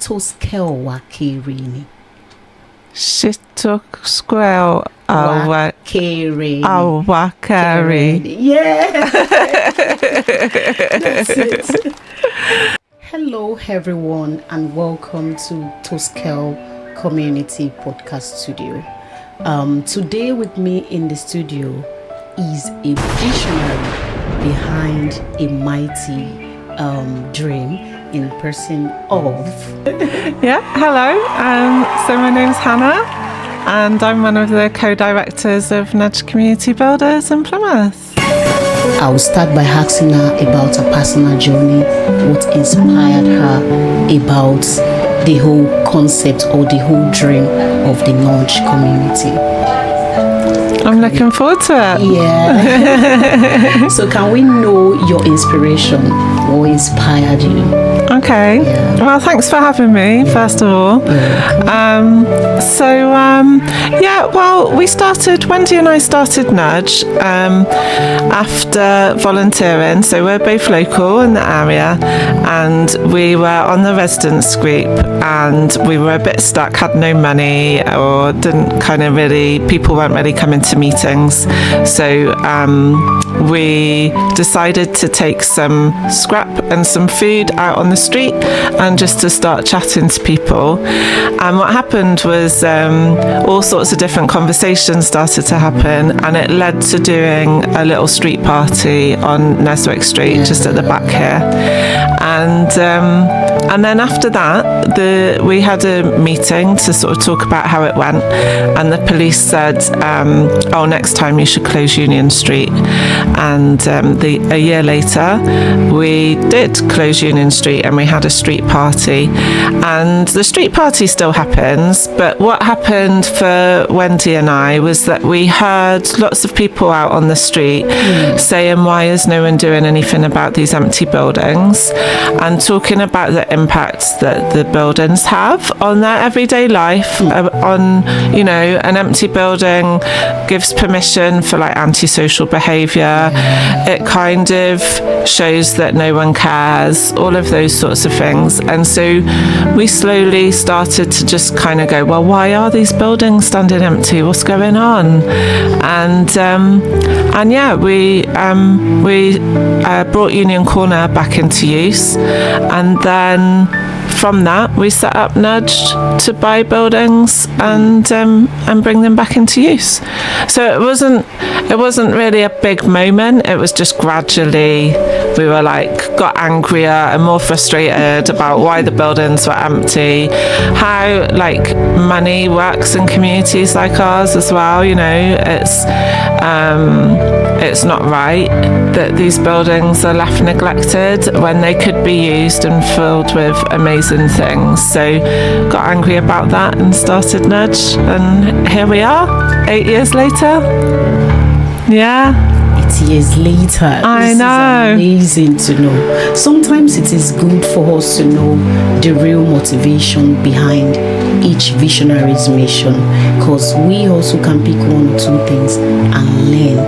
Toskel Wakirini. Toskel Wakirini. Yeah. That's it. Hello everyone and welcome to Toskel Community Podcast Studio. Today with me in the studio is a visionary behind a mighty dream in person of... Yeah, hello. So my name's Hannah and I'm one of the co-directors of Nudge Community Builders in Plymouth. I will start by asking her about her personal journey, what inspired her about the whole concept or the whole dream of the Nudge community. I'm looking forward to it. Yeah. So can we know your inspiration? What inspired you? Okay. Yeah. Well, thanks for having me, first of all. Wendy and I started Nudge after volunteering. So we're both local in the area and we were on the residence group and we were a bit stuck, had no money or people weren't really coming to meetings. So we decided to take some scrap and some food out on the street and just to start chatting to people. And what happened was all sorts of different conversations started to happen and it led to doing a little street party on Neswick Street, just at the back here. And then after that, we had a meeting to sort of talk about how it went. And the police said, next time you should close Union Street. And a year later, we did close Union Street and we had a street party. And the street party still happens, but what happened for Wendy and I was that we heard lots of people out on the street saying, why is no one doing anything about these empty buildings? And talking about the impact that the buildings have on their everyday life. An empty building gives permission for antisocial behaviour. It kind of shows that no one cares, all of those sorts of things. And so we slowly started to just kind of go, well, why are these buildings standing empty? What's going on? We brought Union Corner back into use, and then from that we set up Nudge to buy buildings and bring them back into use. So it wasn't really a big moment. It was just gradually we were got angrier and more frustrated about why the buildings were empty, how money works in communities like ours as well. It's not right that these buildings are left neglected when they could be used and filled with amazing things. So got angry about that and started Nudge, and here we are 8 years later. Yeah. 8 years later. I know. This is amazing to know. Sometimes it is good for us to know the real motivation behind each visionary's mission, because we also can pick one or two things and learn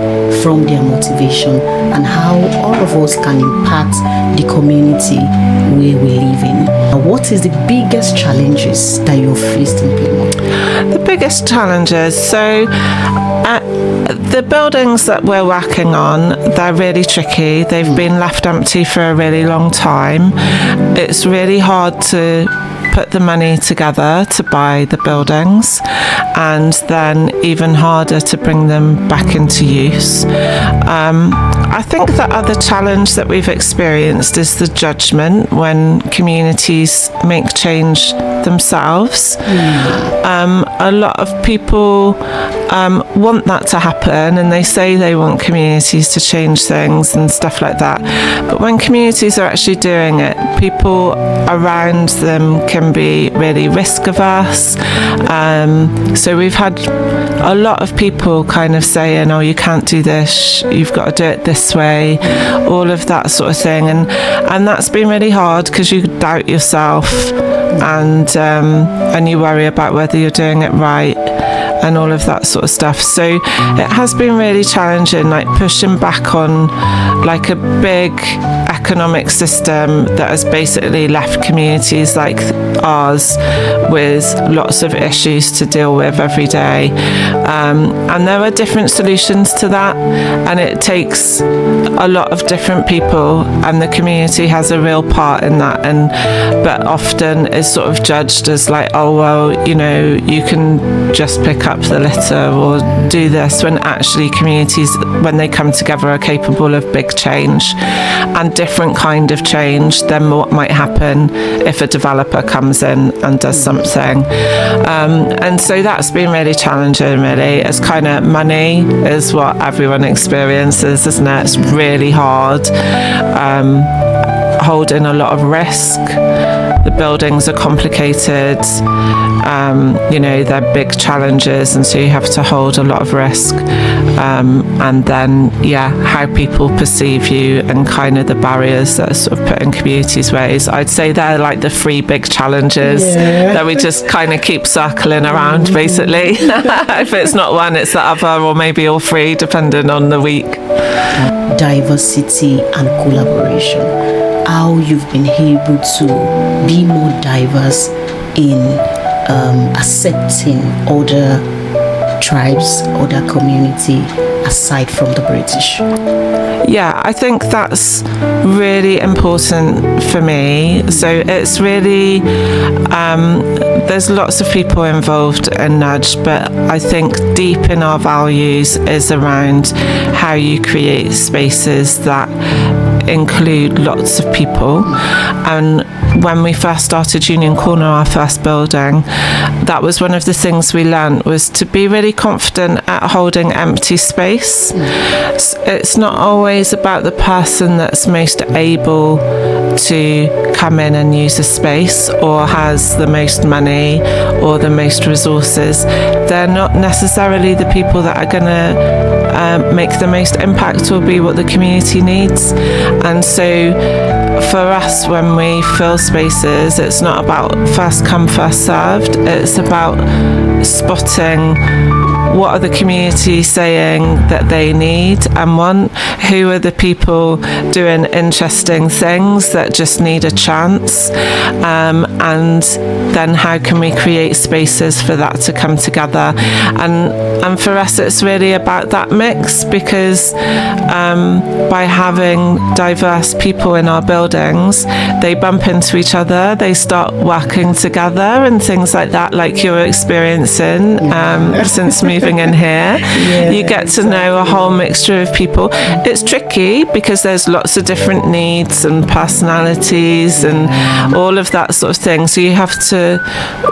from their motivation and how all of us can impact the community where we live in. What is the biggest challenges that you've faced in Plymouth? The biggest challenges, the buildings that we're working on, they're really tricky. They've been left empty for a really long time. It's really hard to put the money together to buy the buildings, and then even harder to bring them back into use. I think the other challenge that we've experienced is the judgment when communities make change themselves. A lot of people want that to happen, and they say they want communities to change things and stuff like that. But when communities are actually doing it, people around them can be really risk averse. So we've had a lot of people kind of saying, oh, you can't do this, you've got to do it this way, all of that sort of thing. And that's been really hard because you doubt yourself and you worry about whether you're doing it right and all of that sort of stuff. So it has been really challenging, like pushing back on like a big economic system that has basically left communities like ours with lots of issues to deal with every day. And there are different solutions to that, and it takes a lot of different people, and the community has a real part in that, but often is sort of judged as like, oh well, you know, you can just pick up the litter or do this, when actually communities, when they come together, are capable of big change and different kind of change than what might happen if a developer comes in and does something. And so that's been really challenging, really. It's kind of money is what everyone experiences, isn't it? It's really hard, holding a lot of risk. The buildings are complicated, you know, they're big challenges, and so you have to hold a lot of risk. And then, how people perceive you and kind of the barriers that are sort of put in communities' ways. I'd say they're like the 3 big challenges that we just kind of keep circling around, basically. If it's not one, it's the other, or maybe all 3, depending on the week. Diversity and collaboration. How you've been able to be more diverse in accepting other tribes, other community aside from the British. Yeah, I think that's really important for me. So it's really, there's lots of people involved in Nudge, but I think deep in our values is around how you create spaces that include lots of people. And when we first started Union Corner, our first building, that was one of the things we learned, was to be really confident at holding empty space. It's not always about the person that's most able to come in and use a space or has the most money or the most resources. They're not necessarily the people that are going to make the most impact or be what the community needs. And so for us, when we fill spaces, it's not about first come, first served. It's about spotting what are the community saying that they need and want, who are the people doing interesting things that just need a chance, and then how can we create spaces for that to come together. And for us, it's really about that mix, because by having diverse people in our buildings, they bump into each other, they start working together and things like that, like you're experiencing since moving in here. You get to know a whole mixture of people. It's tricky because there's lots of different needs and personalities and all of that sort of thing. So you have to,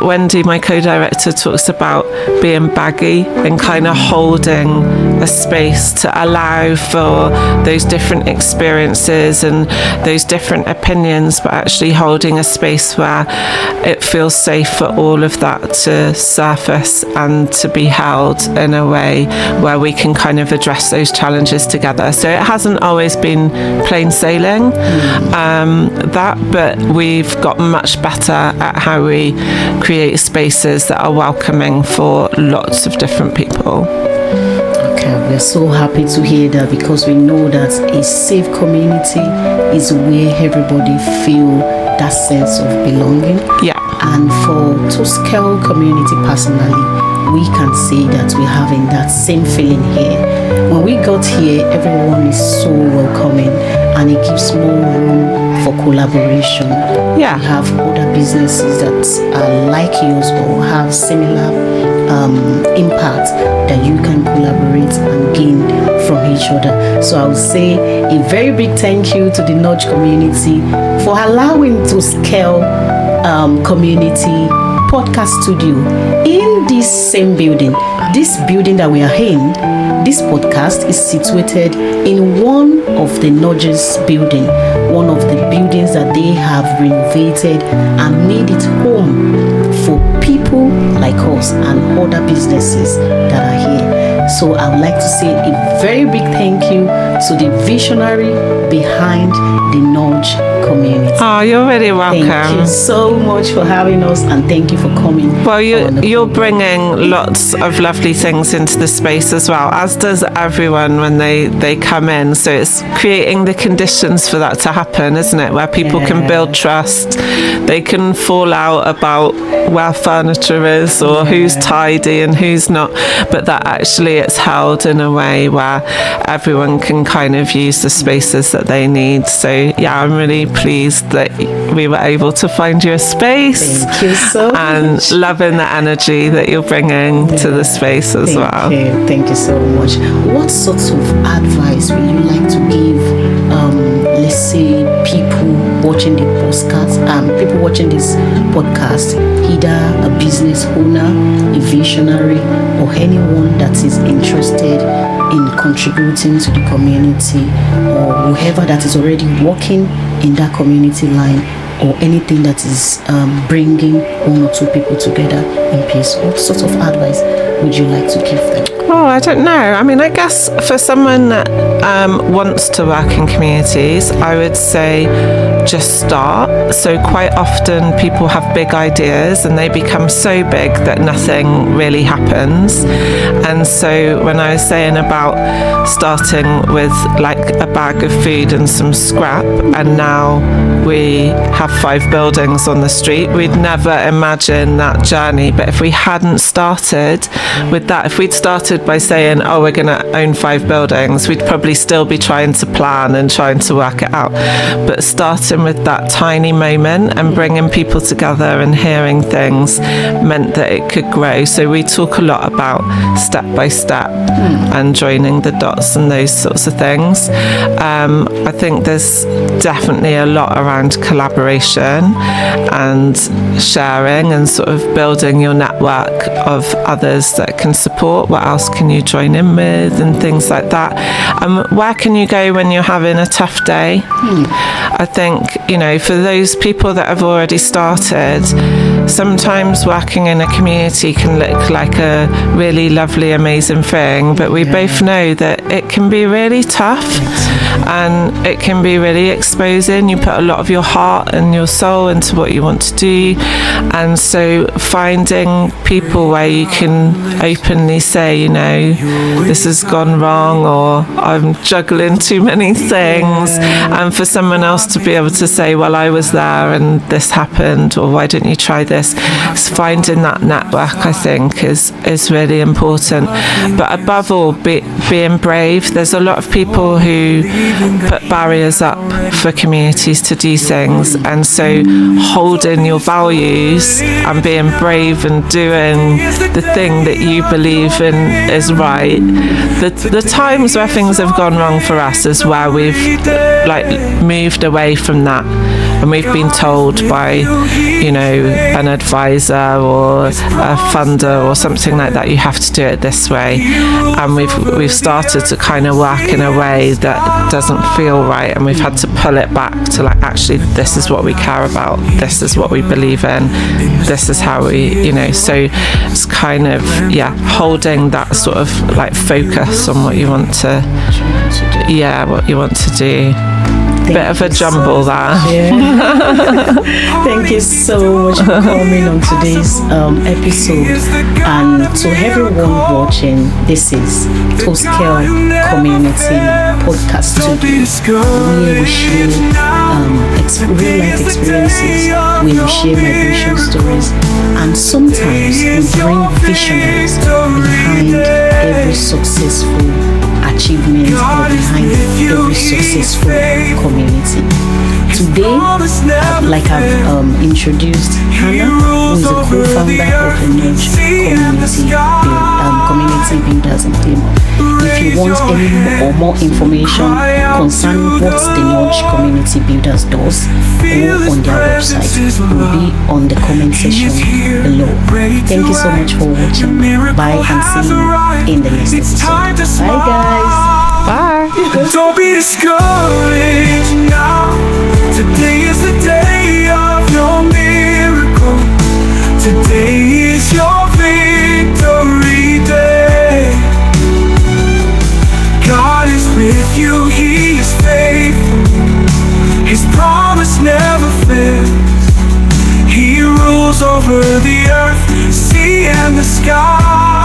Wendy, my co-director, talks about being baggy and kind of holding a space to allow for those different experiences and those different opinions, but actually holding a space where it feels safe for all of that to surface and to be held in a way where we can kind of address those challenges together. So it hasn't always been plain sailing, but we've got much better at how we create spaces that are welcoming for lots of different people. We're so happy to hear that, because we know that a safe community is where everybody feel that sense of belonging. Yeah. And for Toskel community personally, we can say that we're having that same feeling here. When we got here, everyone is so welcoming, and it gives more room for collaboration. Yeah. We have other businesses that are like yours or have similar impact that you can collaborate and gain from each other. So I would say a very big thank you to the Nudge community for allowing Toskel Community Podcast Studio in this same building. This building that we are in, this podcast is situated in one of the Nudge's building, one of the buildings that they have renovated and made it home for people like us and other businesses that are here. So I would like to say a very big thank you to the visionary behind the Nudge Community. Oh, you're really welcome. Thank you so much for having us, and thank you for coming. Well, you're bringing lots of lovely things into the space as well, as does everyone when they come in. So it's creating the conditions for that to happen, isn't it? Where people can build trust. They can fall out about where furniture is or who's tidy and who's not, but that actually it's held in a way where everyone can kind of use the spaces that they need. So yeah, I'm really pleased that we were able to find you a space. Thank you so and much. loving the energy that you're bringing to the space as well. Thank you so much. What sorts of advice would you like to give, let's say, people watching the people watching this podcast, either a business owner, a visionary, or anyone that is interested in contributing to the community, or whoever that is already working in that community line, or anything that is bringing one or two people together in peace? What sort of advice would you like to give them? Oh, I don't know. I mean, I guess for someone that wants to work in communities, I would say just start. So quite often people have big ideas and they become so big that nothing really happens. And so when I was saying about starting with like a bag of food and some scrap, and now we have 5 buildings on the street, we'd never imagine that journey. But if we hadn't started with that, if we'd started by saying, oh, we're going to own 5 buildings, we'd probably still be trying to plan and trying to work it out. But starting with that tiny moment and bringing people together and hearing things meant that it could grow. So we talk a lot about step by step and joining the dots and those sorts of things. I think there's definitely a lot around collaboration and sharing and sort of building your network of others that can support. What else can you join in with and things like that? Where can you go when you're having a tough day? I think, for those people that have already started, sometimes working in a community can look like a really lovely, amazing thing, but we both know that it can be really tough and it can be really exposing. You put a lot of your heart and your soul into what you want to do, and so finding people where you can openly say, this has gone wrong, or I'm juggling too many things, and for someone else to be able to say, well, I was there and this happened, or why don't you try this? So finding that network, I think, is really important. But above all, being brave. There's a lot of people who put barriers up for communities to do things, and so holding your values and being brave and doing the thing that you believe in is right. The times where things have gone wrong for us is where we've moved away from that, and we've been told by an advisor or a funder or something like that, you have to do it this way, and we've started to kind of work in a way that doesn't feel right, and we've had to pull it back to actually, this is what we care about, this is what we believe in, this is how we so it's kind of holding that sort of focus on what you want to do. Bit of a jumble there. Thank you so much for coming on today's episode. And to everyone watching, this is Toskel Community Podcast Studio, where we share real life experiences, where we share migration stories, and sometimes we bring visionaries behind every successful achievement or behind every successful community. Today, like I've introduced Hannah, who is a co-founder of the Nudge Community Builders in Plymouth. If you want any or more information concerning what the Nudge Community Builders does, go on their website. It will be on the comment section below. Thank you so much for watching. Bye, and see you in the next episode. Bye, guys. Bye. Don't be discouraged now. Today is the day of your miracle. Today is your victory day. God is with you, He is faithful. His promise over the earth, sea and the sky.